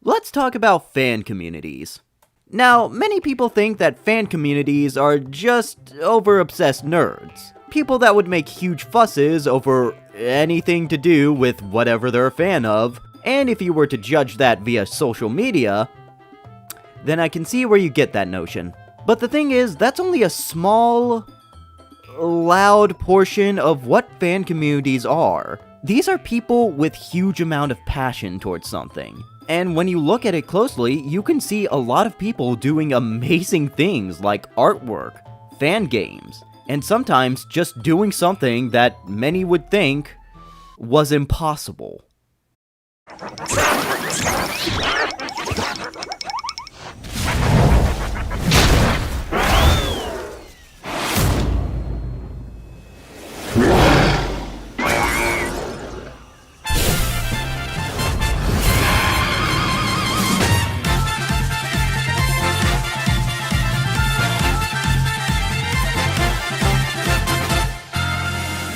Let's talk about fan communities. Now, many people think that fan communities are just over-obsessed nerds. People that would make huge fusses over anything to do with whatever they're a fan of, and if you were to judge that via social media, then I can see where you get that notion. But the thing is, that's only a small, loud portion of what fan communities are. These are people with huge amount of passion towards something. And when you look at it closely, you can see a lot of people doing amazing things like artwork, fan games, and sometimes just doing something that many would think was impossible.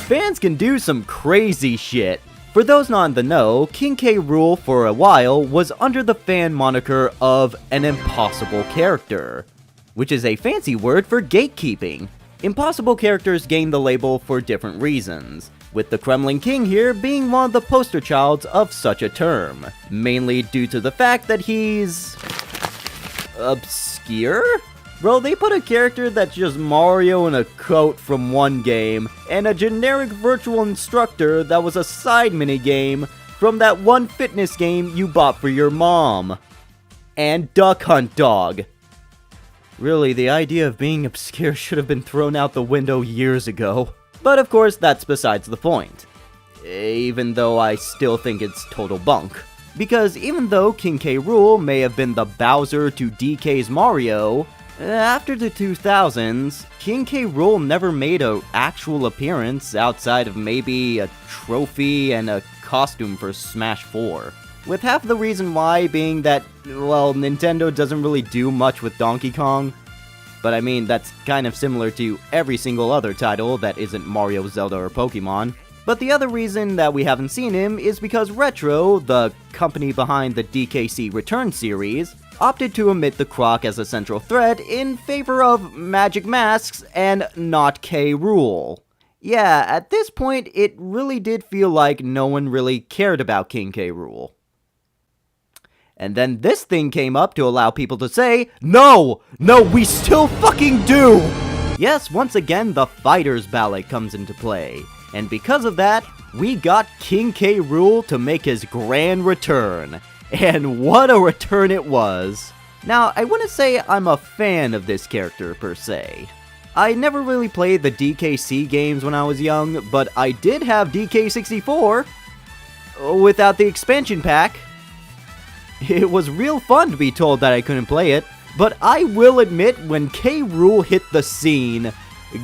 Fans can do some crazy shit. For those not in the know, King K. Rool for a while was under the fan moniker of an impossible character, which is a fancy word for gatekeeping. Impossible characters gain the label for different reasons, with the Kremlin King here being one of the poster childs of such a term, mainly due to the fact that he's obscure? Bro, they put a character that's just Mario in a coat from one game, and a generic virtual instructor that was a side minigame from that one fitness game you bought for your mom. And Duck Hunt Dog. Really, the idea of being obscure should have been thrown out the window years ago. But of course, that's besides the point. Even though I still think it's total bunk. Because even though King K. Rool may have been the Bowser to DK's Mario, after the 2000s, King K. Rool never made an actual appearance outside of maybe a trophy and a costume for Smash 4. With half the reason why being that, well, Nintendo doesn't really do much with Donkey Kong. But I mean, that's kind of similar to every single other title that isn't Mario, Zelda, or Pokemon. But the other reason that we haven't seen him is because Retro, the company behind the DKC Return series, opted to omit the Croc as a central thread in favor of Magic Masks and not K. Rool. Yeah, at this point, it really did feel like no one really cared about King K. Rool. And then this thing came up to allow people to say, no, we still fucking do! Yes, once again, the Fighter's Ballot comes into play. And because of that, we got King K. Rool to make his grand return. And what a return it was. Now, I wouldn't say I'm a fan of this character per se. I never really played the DKC games when I was young, but I did have DK64 without the expansion pack. It was real fun to be told that I couldn't play it, but I will admit when K. Rool hit the scene,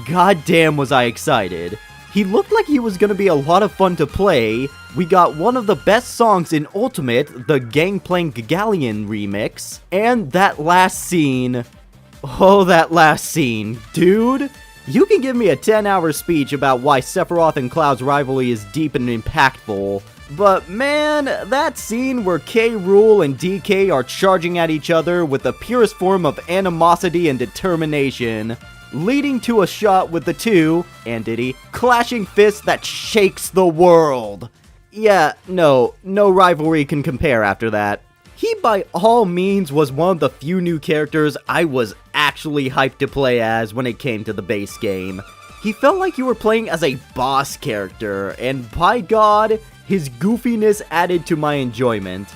goddamn was I excited. He looked like he was gonna be a lot of fun to play. We got one of the best songs in Ultimate, the Gangplank Galleon remix, and that last scene. Oh, that last scene. Dude, you can give me a 10-hour speech about why Sephiroth and Cloud's rivalry is deep and impactful, but man, that scene where K. Rool and DK are charging at each other with the purest form of animosity and determination, leading to a shot with the two, and Diddy, clashing fists that shakes the world. Yeah, no rivalry can compare after that. He by all means was one of the few new characters I was actually hyped to play as when it came to the base game. He felt like you were playing as a boss character, and by God, his goofiness added to my enjoyment.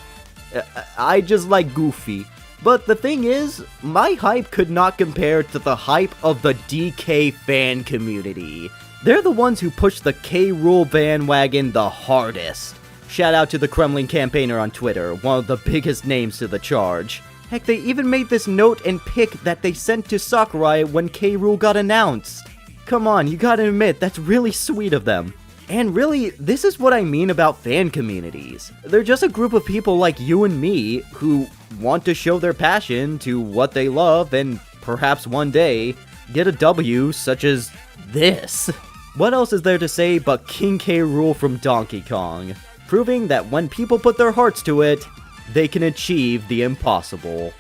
I just like Goofy. But the thing is, my hype could not compare to the hype of the DK fan community. They're the ones who push the K. Rool bandwagon the hardest. Shout out to the Kremlin campaigner on Twitter, one of the biggest names to the charge. Heck, they even made this note and pic that they sent to Sakurai when K. Rool got announced. Come on, you gotta admit, that's really sweet of them. And really, this is what I mean about fan communities. They're just a group of people like you and me who want to show their passion to what they love and perhaps one day get a W such as this. What else is there to say but King K. Rool from Donkey Kong, proving that when people put their hearts to it, they can achieve the impossible.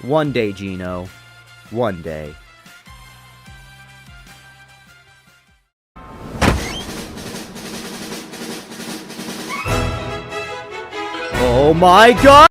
One day, Gino. One day. Oh my god!